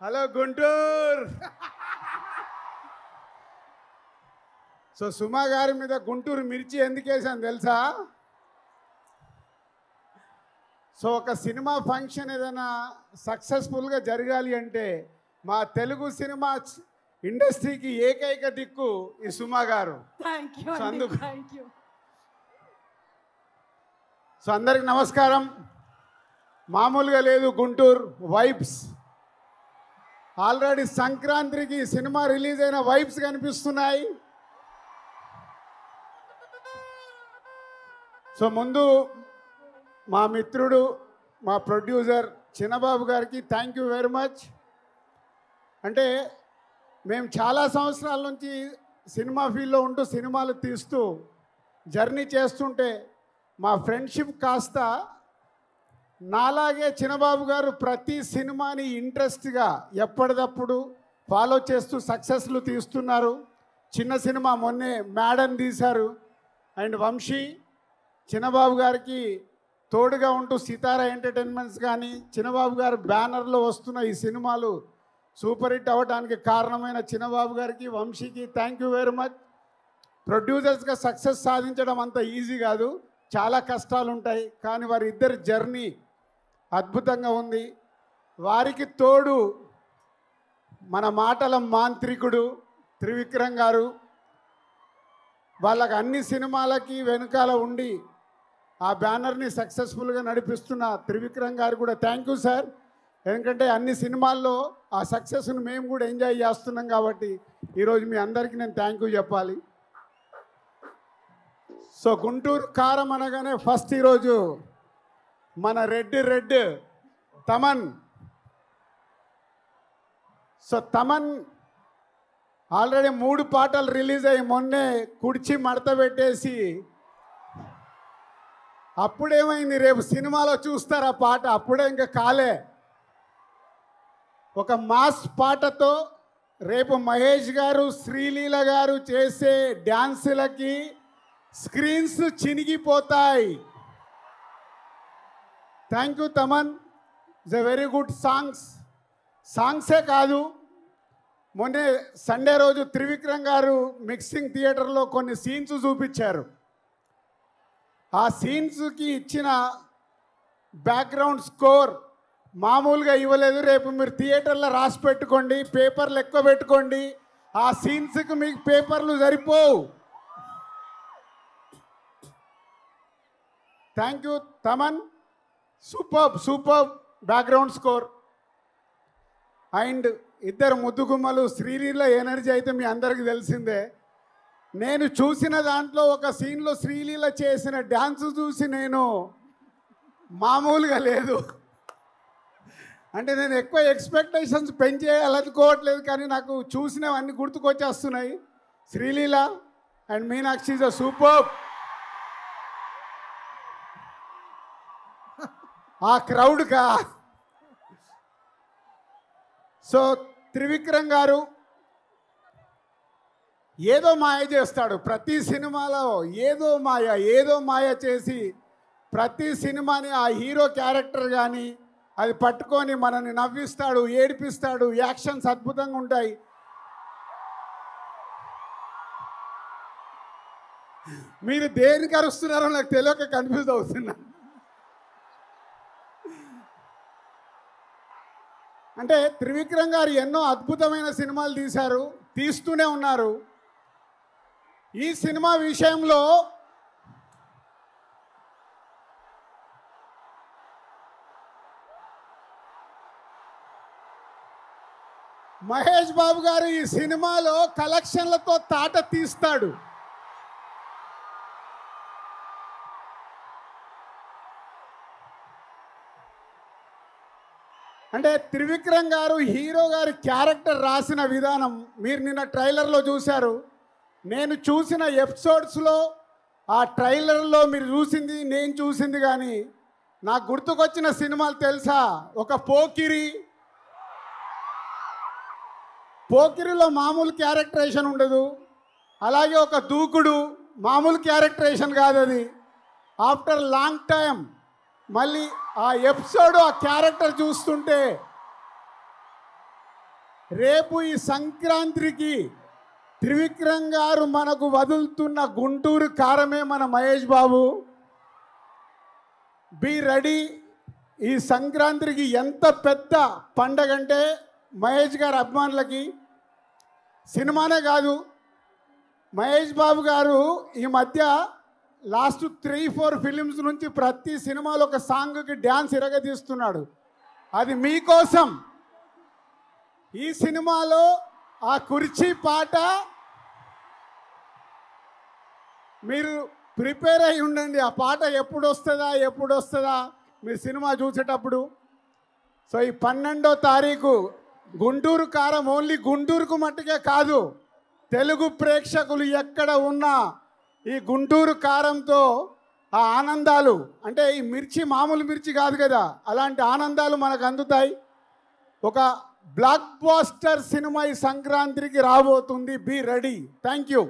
Hello Guntur. So సుమా గారి మీద గుంటూరు మిర్చి ఎందుకు వేసాను తెలుసా? సో ఒక సినిమా ఫంక్షన్ ఏదైనా సక్సెస్ఫుల్గా జరగాలి అంటే మా తెలుగు సినిమా ఇండస్ట్రీకి ఏకైక దిక్కు ఈ సుమా గారు. సో అందుకు సో అందరికి నమస్కారం. మామూలుగా లేదు గుంటూరు వైబ్స్. ఆల్రెడీ సంక్రాంతికి సినిమా రిలీజ్ అయిన వైబ్స్ కనిపిస్తున్నాయి. సో ముందు మా మిత్రుడు మా ప్రొడ్యూసర్ చిన్నబాబు గారికి థ్యాంక్ యూ వెరీ మచ్. అంటే మేము చాలా సంవత్సరాల నుంచి సినిమా ఫీల్డ్లో ఉంటూ సినిమాలు తీస్తూ జర్నీ చేస్తుంటే మా ఫ్రెండ్షిప్ కాస్త నాలాగే చిన్నబాబు గారు ప్రతి సినిమాని ఇంట్రెస్ట్గా ఎప్పటికప్పుడు ఫాలో చేస్తూ సక్సెస్లు తీస్తున్నారు. చిన్న సినిమా మొన్నే మేడన్ తీశారు. అండ్ వంశీ చిన్నబాబు గారికి తోడుగా ఉంటూ సితారా ఎంటర్టైన్మెంట్స్ కానీ చిన్నబాబు గారు బ్యానర్లో వస్తున్న ఈ సినిమాలు సూపర్ హిట్ అవ్వడానికి కారణమైన చిన్నబాబు గారికి వంశీకి థ్యాంక్ యూ వెరీ మచ్. ప్రొడ్యూసర్స్గా సక్సెస్ సాధించడం అంత ఈజీ కాదు, చాలా కష్టాలు ఉంటాయి. కానీ వారి ఇద్దరి జర్నీ అద్భుతంగా ఉంది. వారికి తోడు మన మాటల మాంత్రికుడు త్రివిక్రమ్ గారు. వాళ్ళకి అన్ని సినిమాలకి వెనుకాల ఉండి ఆ బ్యానర్ని సక్సెస్ఫుల్గా నడిపిస్తున్న త్రివిక్రమ్ గారు కూడా థ్యాంక్ యూ సార్. ఎందుకంటే అన్ని సినిమాల్లో ఆ సక్సెస్ను మేము కూడా ఎంజాయ్ చేస్తున్నాం కాబట్టి ఈరోజు మీ అందరికీ నేను థ్యాంక్ యూ చెప్పాలి. సో గుంటూరు కారం అనగానే ఫస్ట్ ఈరోజు మన red Thaman. So Thaman already 3 పాటలు రిలీజ్ అయ్యి మొన్నే కుడిచి మడత పెట్టేసి అప్పుడేమైంది, రేపు సినిమాలో చూస్తారు ఆ పాట. అప్పుడే ఇంకా కాలే. ఒక మాస్ పాటతో రేపు మహేష్ గారు శ్రీలీల గారు చేసే డ్యాన్సులకి స్క్రీన్స్ చినిగిపోతాయి. Thank you Thaman. It's a very good సాంగ్సే కాదు, మొన్నే సండే రోజు త్రివిక్రమ్ గారు మిక్సింగ్ థియేటర్లో కొన్ని సీన్స్ చూపించారు. ఆ సీన్స్కి ఇచ్చిన బ్యాక్గ్రౌండ్ స్కోర్ మామూలుగా ఇవ్వలేదు. రేపు మీరు థియేటర్లో రాసి పెట్టుకోండి, పేపర్లు ఎక్కువ పెట్టుకోండి. ఆ సీన్స్కి మీకు పేపర్లు సరిపోవు. Thank you Thaman. Super background score. And ఇద్దరు ముద్దుగుమ్మలు శ్రీలీల ఎనర్జీ అయితే మీ అందరికీ తెలిసిందే. నేను చూసిన దాంట్లో ఒక సీన్లో శ్రీలీల చేసిన డ్యాన్స్ చూసి నేను మామూలుగా లేదు. అంటే నేను ఎక్కువ ఎక్స్పెక్టేషన్స్ పెంచేయాలనుకోవట్లేదు, కానీ నాకు చూసినవన్నీ గుర్తుకొచ్చేస్తున్నాయి. Sreeleela and Meenakshi is a super. ఆ క్రౌడ్గా సో త్రివిక్రమ్ గారు ఏదో మాయ చేస్తాడు ప్రతి సినిమాలో. ఏదో మాయ చేసి ప్రతి సినిమాని ఆ హీరో క్యారెక్టర్ కానీ అది పట్టుకొని మనల్ని నవ్విస్తాడు, ఏడిపిస్తాడు. యాక్షన్స్ అద్భుతంగా ఉంటాయి. మీరు దేనికి అరుస్తున్నారో నాకు తెలియక కన్ఫ్యూజ్ అవుతున్నా. అంటే త్రివిక్రమ్ గారు ఎన్నో అద్భుతమైన సినిమాలు తీస్తూనే ఉన్నారు. ఈ సినిమా విషయంలో మహేష్ బాబు గారు ఈ సినిమాలో కలెక్షన్లతో తాట తీస్తాడు. అంటే త్రివిక్రమ్ గారు హీరో గారి క్యారెక్టర్ రాసిన విధానం మీరు నిన్న ట్రైలర్లో చూశారు. నేను చూసిన ఎపిసోడ్స్లో ఆ ట్రైలర్లో మీరు చూసింది నేను చూసింది కానీ నాకు గుర్తుకొచ్చిన సినిమాలు తెలుసా? ఒక పోకిరిలో మామూలు క్యారెక్టరేషన్ ఉండదు. అలాగే ఒక దూకుడు మామూలు క్యారెక్టరేషన్ కాదు అది. ఆఫ్టర్ లాంగ్ టైం మళ్ళీ ఆ ఎపిసోడ్ ఆ క్యారెక్టర్ చూస్తుంటే రేపు ఈ సంక్రాంతికి త్రివిక్రమ్ గారు మనకు వదులుతున్న గుంటూరు కారమే మన మహేష్ బాబు. Be ready. ఈ సంక్రాంతికి ఎంత పెద్ద పండగ అంటే మహేష్ గారి అభిమానులకి సినిమానే కాదు, మహేష్ బాబు గారు ఈ మధ్య లాస్ట్ 3-4 ఫిలిమ్స్ నుంచి ప్రతి సినిమాలో ఒక సాంగ్కి డ్యాన్స్ ఇరగదీస్తున్నాడు. అది మీకోసం. ఈ సినిమాలో ఆ కుర్చీ పాట మీరు ప్రిపేర్ అయి ఉండండి. ఆ పాట ఎప్పుడు వస్తుందా మీరు సినిమా చూసేటప్పుడు. సో ఈ 12వ తారీఖు గుంటూరు కారం ఓన్లీ గుంటూరుకు మట్టుకే కాదు, తెలుగు ప్రేక్షకులు ఎక్కడ ఉన్నా ఈ గుంటూరు కారంతో ఆ ఆనందాలు, అంటే ఈ మిర్చి మామూలు మిర్చి కాదు కదా, అలాంటి ఆనందాలు మనకు అందుతాయి. ఒక బ్లాక్ బాస్టర్ సినిమా ఈ సంక్రాంతికి రాబోతుంది. Be ready. Thank you.